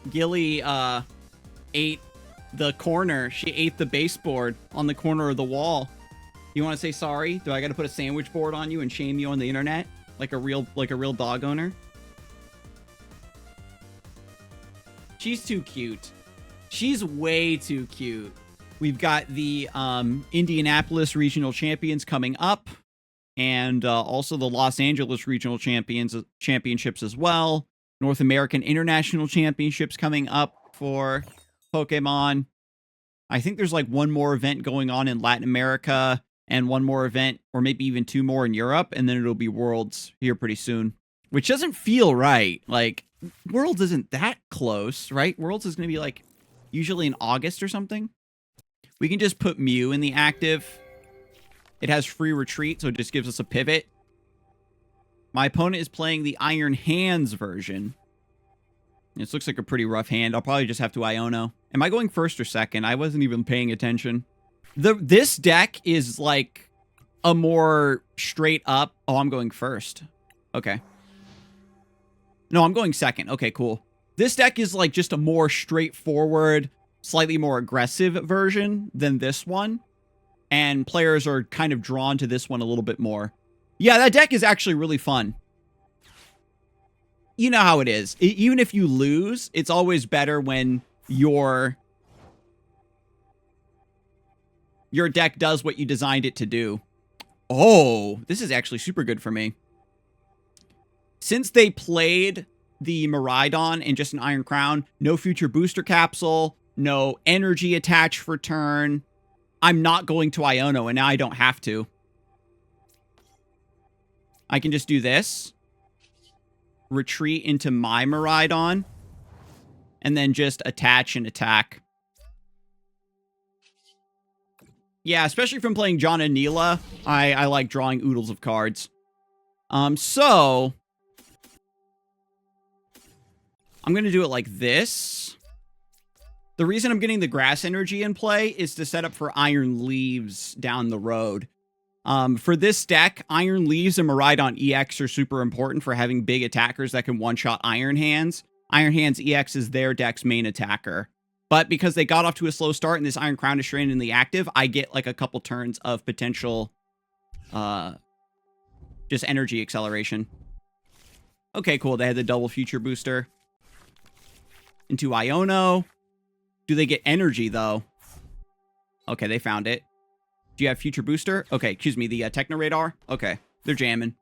Gilly ate the corner. She ate the baseboard on the corner of the wall. You want to say sorry? Do I got to put a sandwich board on you and shame you on the internet like a real dog owner? She's too cute. She's way too cute. We've got the Indianapolis Regional Champions coming up, and also the Los Angeles Regional Championships as well. North American International Championships coming up for Pokemon. I think there's like one more event going on in Latin America and one more event, or maybe even two more in Europe, and then it'll be Worlds here pretty soon, which doesn't feel right. Like, Worlds isn't that close, right? Worlds is going to be like usually in August or something. We can just put Mew in the active. It has free retreat, so it just gives us a pivot. My opponent is playing the Iron Hands version. This looks like a pretty rough hand. I'll probably just have to Iono. Am I going first or second? I wasn't even paying attention. This deck is like a more straight up... Oh, I'm going first. Okay. No, I'm going second. Okay, cool. This deck is like just a more straightforward, slightly more aggressive version than this one. And players are kind of drawn to this one a little bit more. Yeah, that deck is actually really fun. You know how it is. Even if you lose, it's always better when your deck does what you designed it to do. Oh, this is actually super good for me. Since they played the Miraidon and just an Iron Crown, no future booster capsule, no energy attach for turn, I'm not going to Iono, and now I don't have to. I can just do this. Retreat into my Miraidon. And then just attach and attack. Yeah, especially from playing John and Neela, I like drawing oodles of cards. So... I'm going to do it like this. The reason I'm getting the grass energy in play is to set up for Iron Leaves down the road. For this deck, Iron Leaves and Miraidon EX are super important for having big attackers that can one-shot Iron Hands. Iron Hands EX is their deck's main attacker. But because they got off to a slow start and this Iron Crown is strained in the active, I get like a couple turns of potential just energy acceleration. Okay, cool. They had the double future booster. Into Iono. Do they get energy, though? Okay, they found it. Do you have future booster? Okay, excuse me, the Techno Radar? Okay, they're jamming.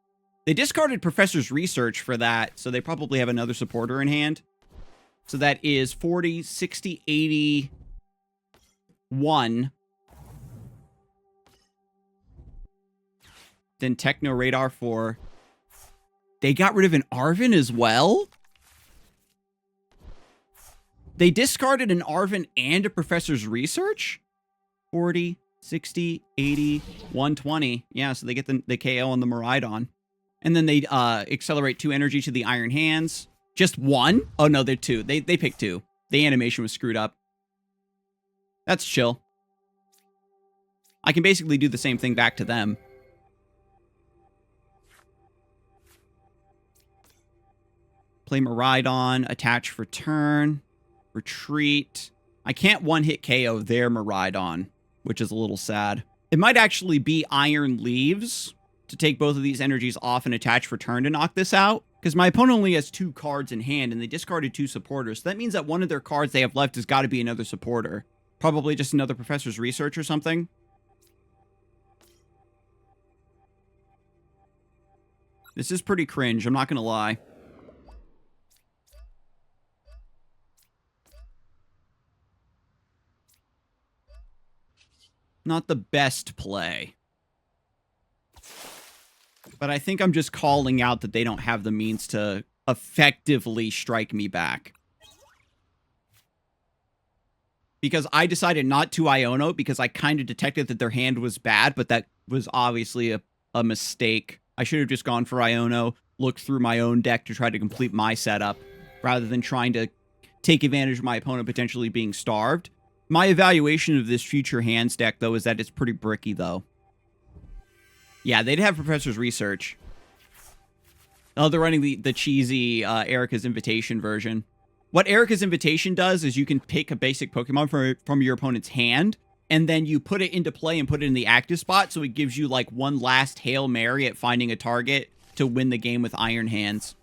They discarded Professor's Research for that, so they probably have another supporter in hand. So that is 40, 60, 80, 1. Then Techno Radar for... They got rid of an Arven as well? They discarded an Arven and a Professor's Research? 40, 60, 80, 120. Yeah, so they get the KO on the Miraidon. And then they accelerate 2 energy to the Iron Hands. Just 1? Oh, no, they're 2. They picked 2. The animation was screwed up. That's chill. I can basically do the same thing back to them. Play Miraidon, attach for turn. Retreat. I can't one-hit KO their Miraidon, which is a little sad. It might actually be Iron Leaves to take both of these energies off and attach for turn to knock this out, because my opponent only has 2 cards in hand, and they discarded 2 supporters, so that means that one of their cards they have left has got to be another supporter. Probably just another Professor's Research or something. This is pretty cringe, I'm not going to lie. Not the best play. But I think I'm just calling out that they don't have the means to effectively strike me back. Because I decided not to Iono because I kind of detected that their hand was bad, but that was obviously a mistake. I should have just gone for Iono, looked through my own deck to try to complete my setup, rather than trying to take advantage of my opponent potentially being starved. My evaluation of this future hands deck, though, is that it's pretty bricky, though. Yeah, they'd have Professor's Research. Oh, they're running the cheesy Erica's Invitation version. What Erica's Invitation does is you can pick a basic Pokemon from your opponent's hand, and then you put it into play and put it in the active spot, so it gives you like one last Hail Mary at finding a target to win the game with Iron Hands.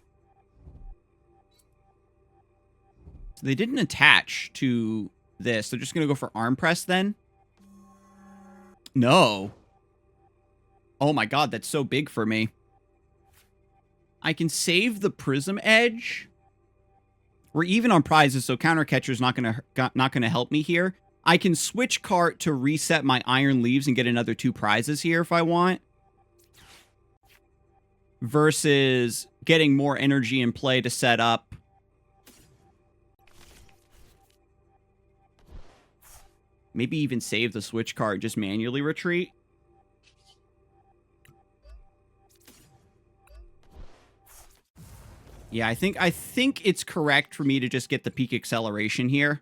So they didn't attach to this. They're just going to go for Arm Press then? No. Oh my god, that's so big for me. I can save the Prism Edge. We're even on prizes, so Counter Catcher's not gonna help me here. I can Switch Cart to reset my Iron Leaves and get another 2 prizes here if I want. Versus getting more energy in play to set up. Maybe even save the Switch Cart, just manually retreat. Yeah, I think it's correct for me to just get the Peak Acceleration here.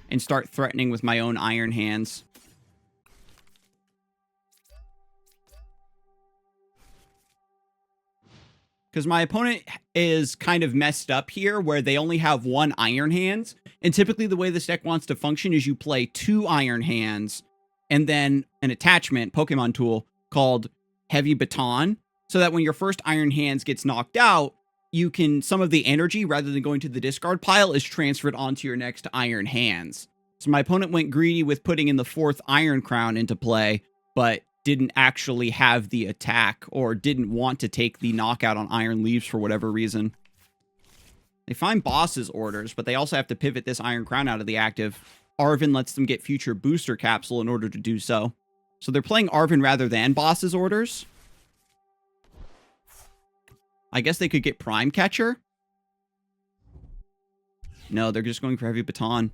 And start threatening with my own Iron Hands. Because my opponent is kind of messed up here, where they only have 1 Iron Hands. And typically the way this deck wants to function is you play 2 Iron Hands, and then an attachment, Pokemon tool, called Heavy Baton. So that when your first Iron Hands gets knocked out, you can, some of the energy, rather than going to the discard pile, is transferred onto your next Iron Hands. So my opponent went greedy with putting in the 4th Iron Crown into play, but didn't actually have the attack, or didn't want to take the knockout on Iron Leaves for whatever reason. They find Boss's Orders, but they also have to pivot this Iron Crown out of the active. Arven lets them get Future Booster Capsule in order to do so. So they're playing Arven rather than Boss's Orders. I guess they could get Prime Catcher. No, they're just going for Heavy Baton.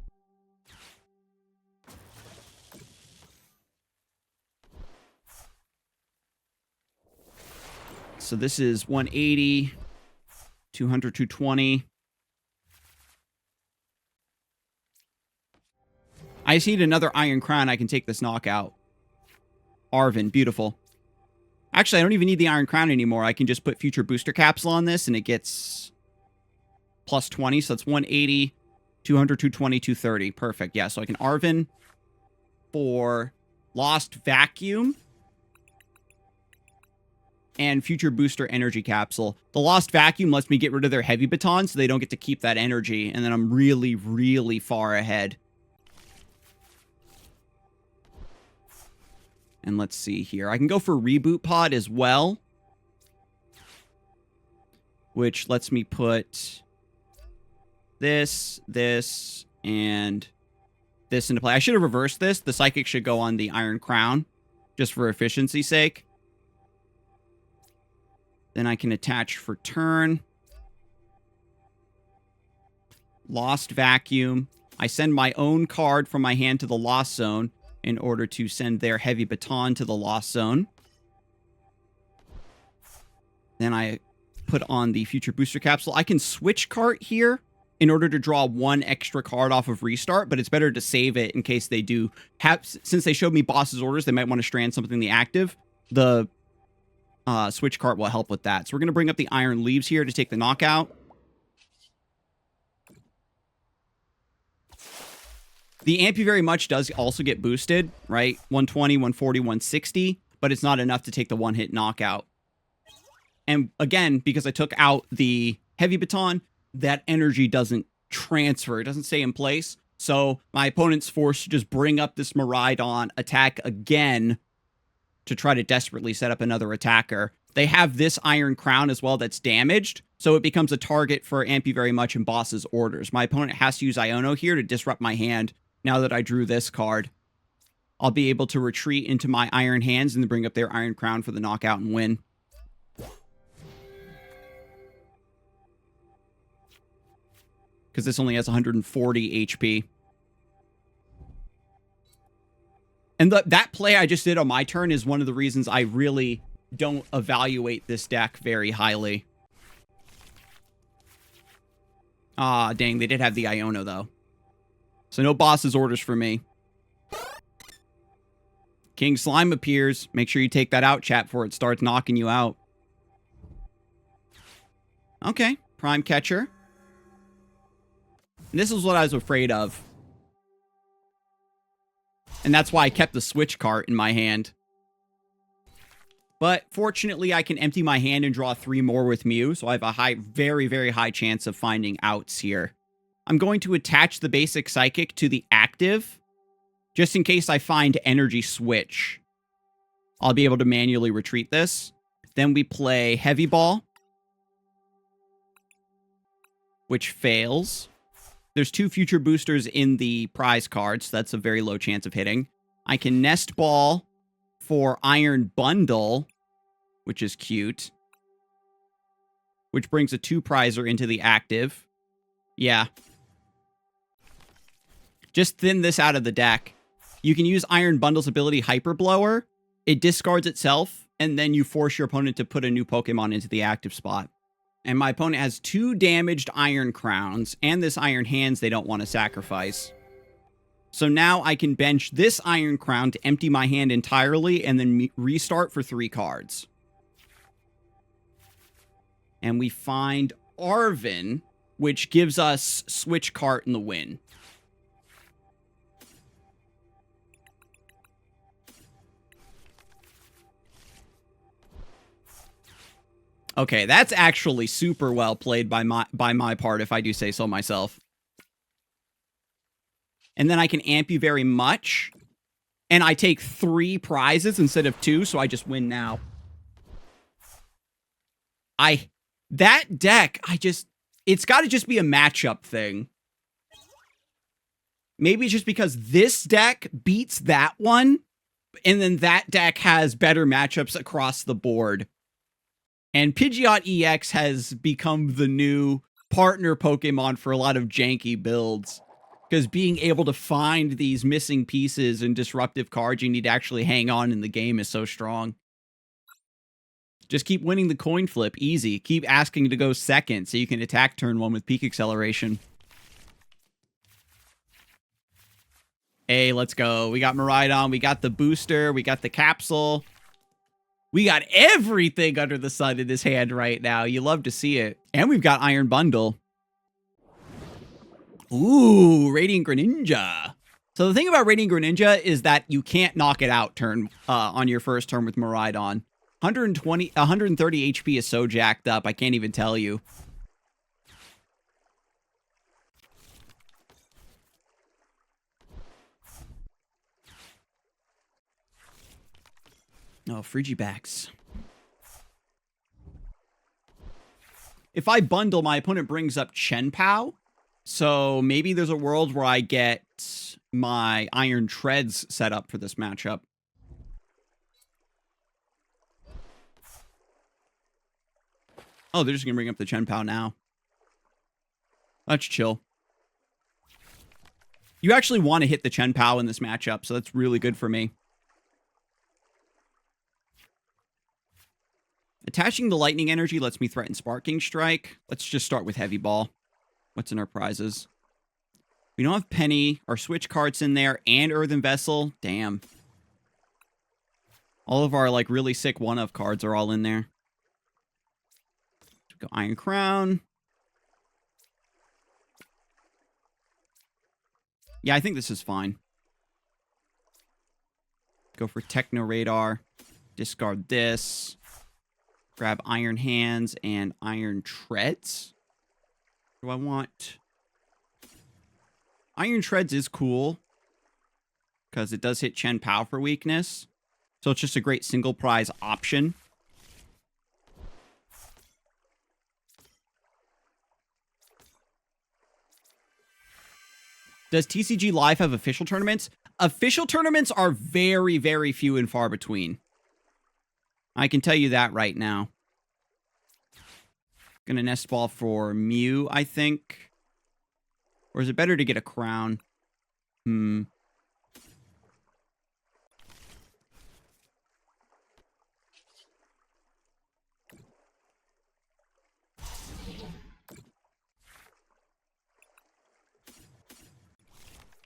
So this is 180, 200, 220. I just need another Iron Crown. I can take this knockout. Arven, beautiful. Actually, I don't even need the Iron Crown anymore. I can just put Future Booster Capsule on this, and it gets plus 20. So that's 180, 200, 220, 230. Perfect. Yeah, so I can Arven for Lost Vacuum and Future Booster Energy Capsule. The Lost Vacuum lets me get rid of their Heavy Baton, so they don't get to keep that energy, and then I'm really, really far ahead. And let's see here. I can go for Reboot Pod as well, which lets me put this, and this into play. I should have reversed this. The Psychic should go on the Iron Crown, just for efficiency's sake. Then I can attach for turn. Lost Vacuum. I send my own card from my hand to the Lost Zone in order to send their Heavy Baton to the Lost Zone. Then I put on the Future Booster Capsule. I can Switch Cart here in order to draw 1 extra card off of Restart, but it's better to save it in case they do have, since they showed me Boss's Orders, they might want to strand something in the active. The Switch Cart will help with that. So we're going to bring up the Iron Leaves here to take the knockout. The Ampy very much does also get boosted, right? 120, 140, 160, but it's not enough to take the 1-hit knockout. And again, because I took out the Heavy Baton, that energy doesn't transfer. It doesn't stay in place. So my opponent's forced to just bring up this Miraidon, attack again to try to desperately set up another attacker. They have this Iron Crown as well that's damaged, so it becomes a target for Ampy very much in Boss's Orders. My opponent has to use Iono here to disrupt my hand. Now that I drew this card, I'll be able to retreat into my Iron Hands and bring up their Iron Crown for the knockout and win. Because this only has 140 HP. And that play I just did on my turn is one of the reasons I really don't evaluate this deck very highly. Ah, dang, they did have the Iono, though. So no Boss's Orders for me. King Slime appears. Make sure you take that out, chat, before it starts knocking you out. Okay, Prime Catcher. And this is what I was afraid of. And that's why I kept the Switch Cart in my hand. But fortunately, I can empty my hand and draw 3 more with Mew, so I have a very, very high chance of finding outs here. I'm going to attach the basic Psychic to the active, just in case I find Energy Switch. I'll be able to manually retreat this. Then we play Heavy Ball, which fails. There's 2 future boosters in the prize cards, so that's a very low chance of hitting. I can Nest Ball for Iron Bundle, which is cute. Which brings a 2 prizer into the active. Yeah. Just thin this out of the deck. You can use Iron Bundle's ability Hyper Blower. It discards itself, and then you force your opponent to put a new Pokemon into the active spot. And my opponent has 2 damaged Iron Crowns, and this Iron Hands they don't want to sacrifice. So now I can bench this Iron Crown to empty my hand entirely, and then restart for 3 cards. And we find Arven, which gives us Switch Cart in the win. Okay, that's actually super well played by my part, if I do say so myself. And then I can amp you very much. And I take 3 prizes instead of 2, so I just win now. That deck, it's got to just be a matchup thing. Maybe just because this deck beats that one, and then that deck has better matchups across the board. And Pidgeot EX has become the new partner Pokemon for a lot of janky builds. Because being able to find these missing pieces and disruptive cards you need to actually hang on in the game is so strong. Just keep winning the coin flip, easy. Keep asking to go second so you can attack turn 1 with peak acceleration. Hey, let's go. We got Miraidon, we got the booster, we got the capsule. We got everything under the sun in this hand right now. You love to see it. And we've got Iron Bundle. Ooh, Radiant Greninja. So the thing about Radiant Greninja is that you can't knock it out on your first turn with Miraidon. 130 HP is so jacked up, I can't even tell you. Oh, Frigibacks. If I bundle, my opponent brings up Chenpao. So maybe there's a world where I get my Iron Treads set up for this matchup. Oh, they're just going to bring up the Chenpao now. That's chill. You actually want to hit the Chenpao in this matchup, so that's really good for me. Attaching the Lightning Energy lets me threaten Sparking Strike. Let's just start with Heavy Ball. What's in our prizes? We don't have Penny. Our Switch Cart's in there, and Earthen Vessel. Damn. All of our, like, really sick one-of cards are all in there. Go Iron Crown. Yeah, I think this is fine. Go for Techno Radar. Discard this. Grab Iron Hands and Iron Treads. What do I want? Iron Treads is cool. Because it does hit Chenpao for weakness. So it's just a great single prize option. Does TCG Live have official tournaments? Official tournaments are very, very few and far between. I can tell you that right now. Gonna Nest Ball for Mew, I think. Or is it better to get a crown? Let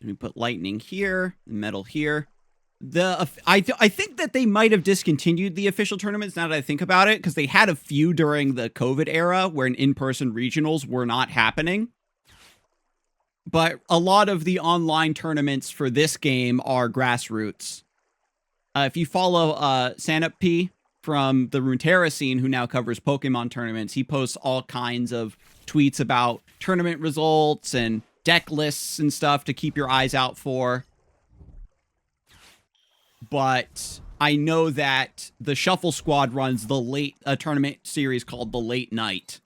me put lightning here, metal here. I think that they might have discontinued the official tournaments now that I think about it, because they had a few during the COVID era where in-person regionals were not happening. But a lot of the online tournaments for this game are grassroots. If you follow Sanup P from the Runeterra scene, who now covers Pokemon tournaments, he posts all kinds of tweets about tournament results and deck lists and stuff to keep your eyes out for. But I know that the Shuffle Squad runs a tournament series called the Late Night.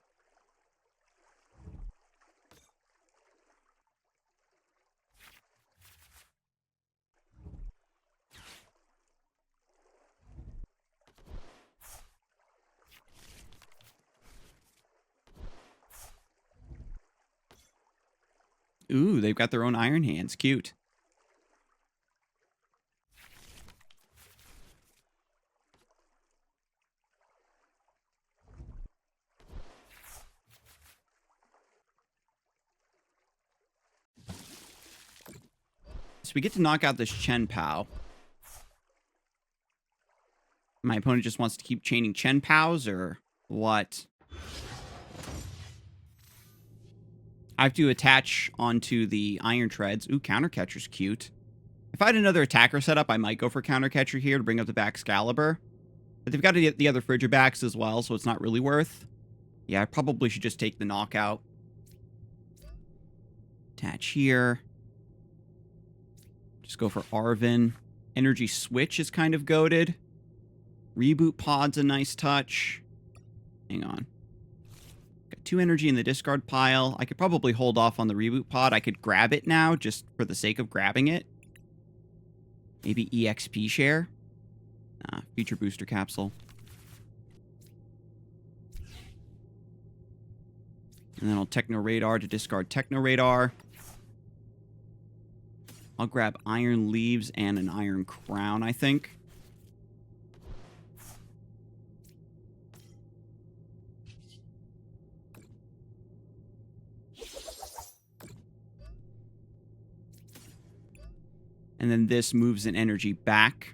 Ooh, they've got their own iron hands. Cute. So we get to knock out this Chen Pao. My opponent just wants to keep chaining Chen Paos, or what? I have to attach onto the Iron Treads. Ooh, Counter Catcher's cute. If I had another attacker set up, I might go for Counter Catcher here to bring up the back Excalibur. But they've got to get the other Frigibacks as well, so it's not really worth. Yeah, I probably should just take the knockout. Attach here. Just go for Arven. Energy Switch is kind of goated. Reboot Pod's a nice touch. Hang on. Got 2 energy in the discard pile. I could probably hold off on the Reboot Pod. I could grab it now, just for the sake of grabbing it. Maybe EXP share. Future Booster Capsule. And then I'll Techno Radar to discard Techno Radar. I'll grab Iron Leaves and an Iron Crown, I think. And then this moves an energy back.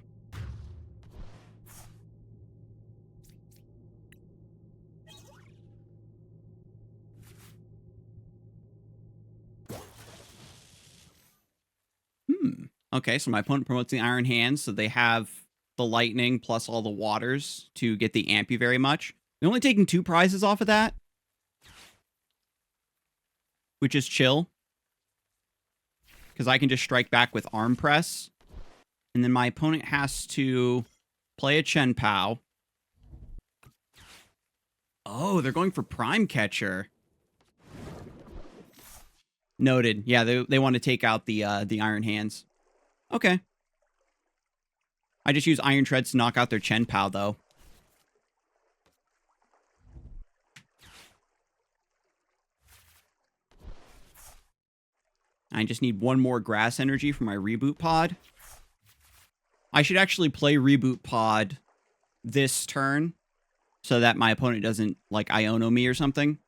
Okay, so my opponent promotes the Iron Hands, so they have the Lightning plus all the Waters to get the Ampy very much. They're only taking 2 prizes off of that, which is chill. Because I can just strike back with Arm Press. And then my opponent has to play a Chen Pao. Oh, they're going for Prime Catcher. Noted. Yeah, they want to take out the Iron Hands. Okay. I just use Iron Treads to knock out their Chen Pao, though. I just need 1 more grass energy for my Reboot Pod. I should actually play Reboot Pod this turn so that my opponent doesn't, like, Iono me or something.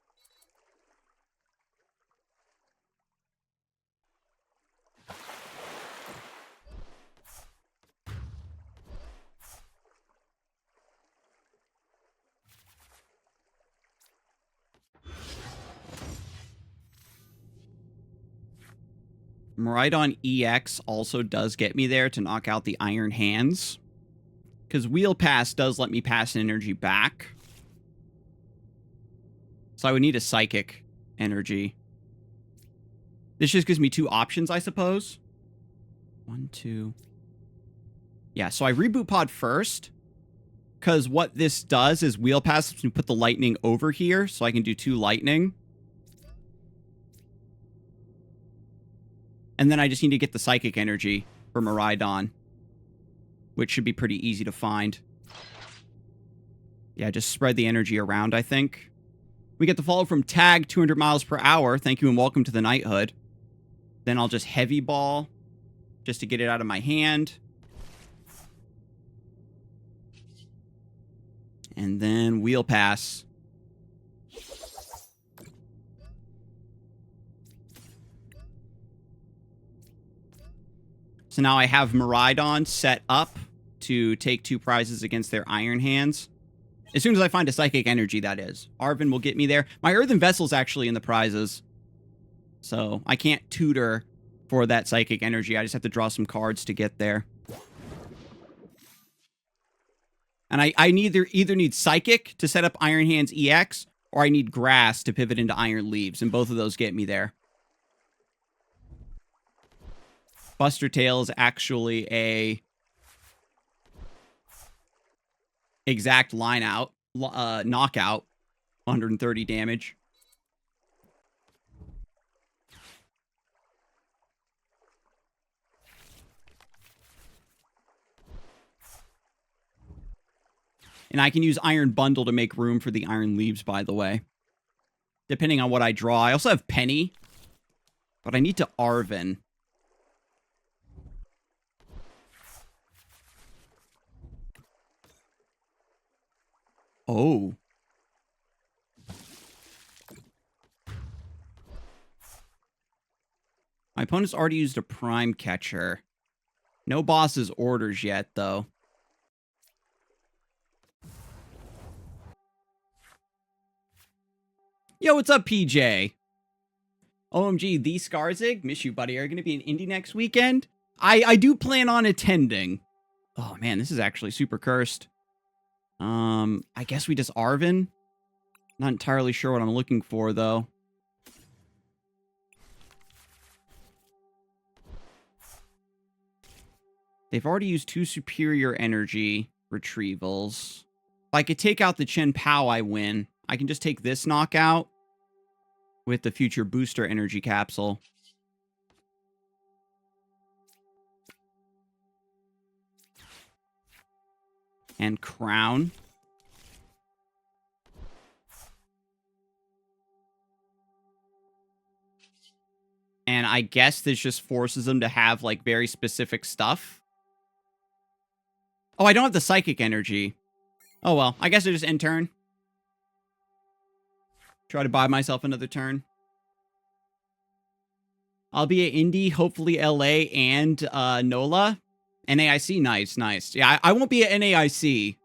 Miraidon EX also does get me there to knock out the Iron Hands. Because Wheel Pass does let me pass an energy back. So I would need a Psychic energy. This just gives me 2 options, I suppose. 1, 2. Yeah, so I Reboot Pod first. Because what this does is Wheel Pass lets me put the Lightning over here. So I can do 2 Lightning. And then I just need to get the Psychic energy for Miraidon, which should be pretty easy to find. Yeah, just spread the energy around, I think. We get the follow from Tag 200 miles per hour. Thank you and welcome to the Knighthood. Then I'll just Heavy Ball just to get it out of my hand. And then Wheel Pass. So now I have Miraidon set up to take 2 prizes against their Iron Hands. As soon as I find a Psychic Energy, that is. Arven will get me there. My Earthen Vessel's actually in the prizes. So I can't tutor for that Psychic Energy. I just have to draw some cards to get there. And I either need Psychic to set up Iron Hands EX, or I need Grass to pivot into Iron Leaves, and both of those get me there. Buster Tail is actually a exact line out, knockout, 130 damage. And I can use Iron Bundle to make room for the Iron Leaves, by the way. Depending on what I draw. I also have Penny. But I need to Arven. Oh. My opponent's already used a Prime Catcher. No boss's orders yet, though. Yo, what's up, PJ? OMG, the Scarzig? Miss you, buddy. Are you going to be in Indy next weekend? I do plan on attending. Oh, man, this is actually super cursed. I guess we just Arven? Not entirely sure what I'm looking for, though. They've already used 2 superior energy retrievals. If I could take out the Chen Pao, I win. I can just take this knockout with the future booster energy capsule. And Crown. And I guess this just forces them to have, like, very specific stuff. Oh, I don't have the Psychic Energy. Oh, well. I guess I just end turn. Try to buy myself another turn. I'll be at Indy, hopefully LA, and NOLA. NAIC, nice. Yeah, I won't be at NAIC.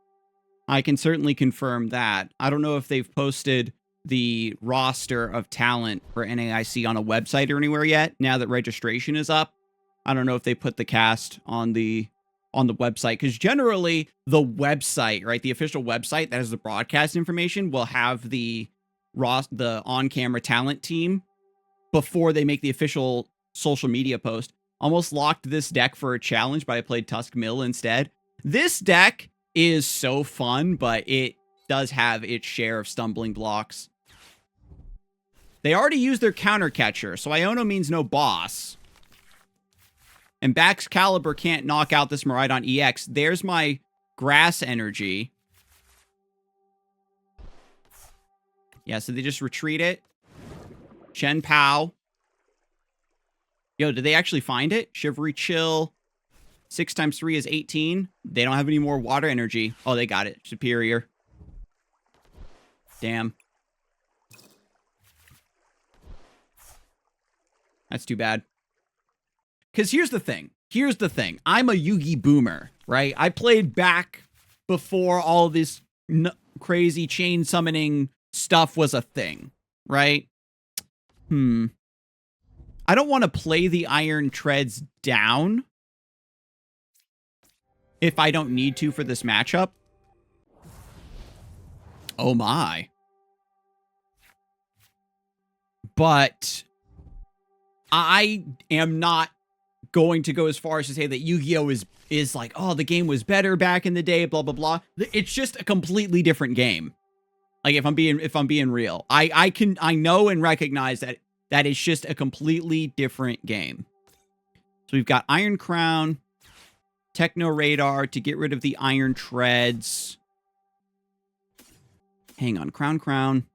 I can certainly confirm that. I don't know if they've posted the roster of talent for NAIC on a website or anywhere yet, now that registration is up. I don't know if they put the cast on the website, because generally the website, right, the official website that has the broadcast information will have the on-camera talent team before they make the official social media post. Almost locked this deck for a challenge, but I played Tusk Mill instead. This deck is so fun, but it does have its share of stumbling blocks. They already used their counter catcher, so Iono means no boss. And Baxcalibur can't knock out this Miraidon EX. There's my Grass Energy. Yeah, so they just retreat it. Chen Pao. Yo, did they actually find it? Chivalry Chill. 6 times 3 is 18. They don't have any more water energy. Oh, they got it. Superior. Damn. That's too bad. Because here's the thing. I'm a Yugi boomer, right? I played back before all this crazy chain summoning stuff was a thing, right? I don't want to play the Iron Treads down if I don't need to for this matchup. Oh my. But I am not going to go as far as to say that Yu-Gi-Oh! is like, oh, the game was better back in the day, blah, blah, blah. It's just a completely different game. Like, if I'm being real. I know and recognize that it's just a completely different game. So we've got Iron Crown, Techno Radar to get rid of the Iron Treads. Hang on, Crown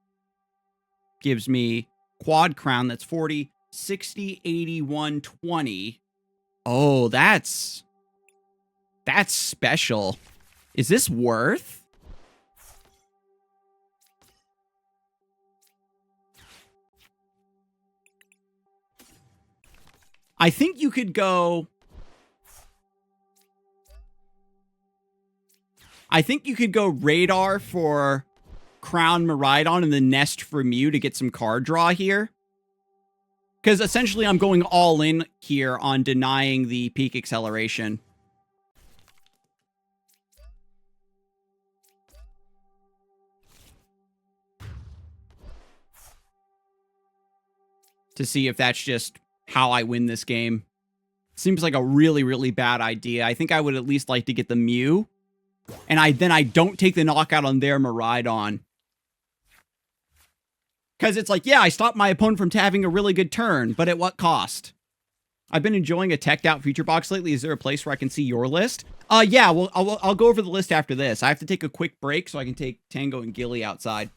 gives me Quad Crown, that's 40, 60, 80, 120. Oh, that's special. Is this worth? I think you could go... Radar for Crown Miraidon and then Nest for Mew to get some card draw here. Because essentially I'm going all in here on denying the peak acceleration. To see if that's just how I win this game. Seems like a really, really bad idea. I think I would at least like to get the Mew. And then I don't take the knockout on their Miraidon. Because it's like, yeah, I stopped my opponent from having a really good turn, but at what cost? I've been enjoying a teched out feature box lately. Is there a place where I can see your list? Yeah, well, I'll go over the list after this. I have to take a quick break so I can take Tango and Gilly outside.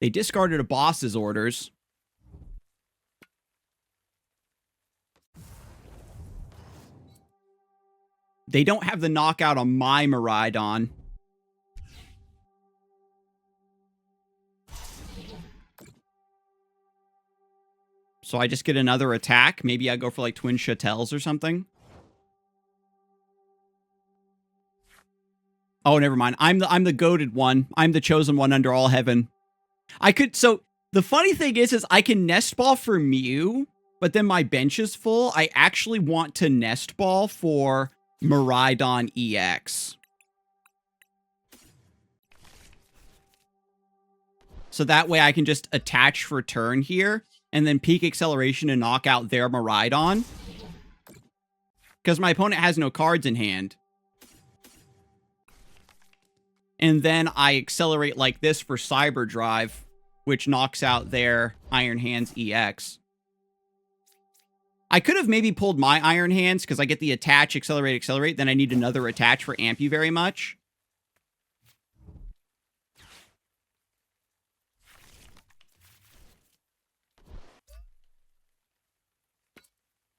They discarded a boss's orders. They don't have the knockout on my Miraidon. So I just get another attack. Maybe I go for like Twin Chatels or something. Oh, never mind. I'm the goated one. I'm the chosen one under all heaven. So the funny thing is I can Nest Ball for Mew, but then my bench is full. I actually want to Nest Ball for Miraidon EX. So that way I can just attach for turn here, and then peak acceleration and knock out their Miraidon. Because my opponent has no cards in hand. And then I accelerate like this for Cyber Drive, which knocks out their Iron Hands EX. I could have maybe pulled my Iron Hands because I get the attach, accelerate. Then I need another attach for Amp You very much.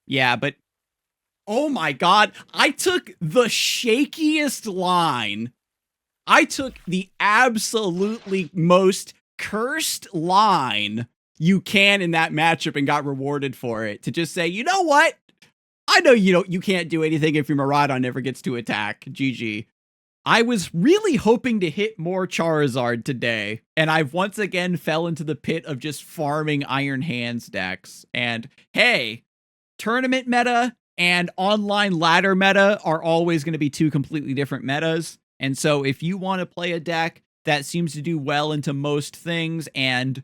Yeah, but oh my god, I took the shakiest line. I took the absolutely most cursed line you can in that matchup and got rewarded for it. To just say, you know what? I know you can't do anything if your Miraidon never gets to attack. GG. I was really hoping to hit more Charizard today, and I've once again fell into the pit of just farming Iron Hands decks. And hey, tournament meta and online ladder meta are always going to be two completely different metas. And so if you want to play a deck that seems to do well into most things and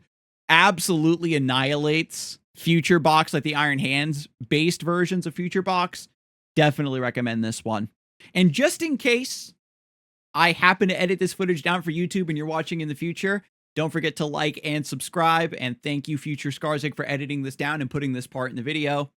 absolutely annihilates Future Box, like the Iron Hands based versions of Future Box, definitely recommend this one. And just in case I happen to edit this footage down for YouTube and you're watching in the future, don't forget to like and subscribe. And thank you, Future Scarzig, for editing this down and putting this part in the video.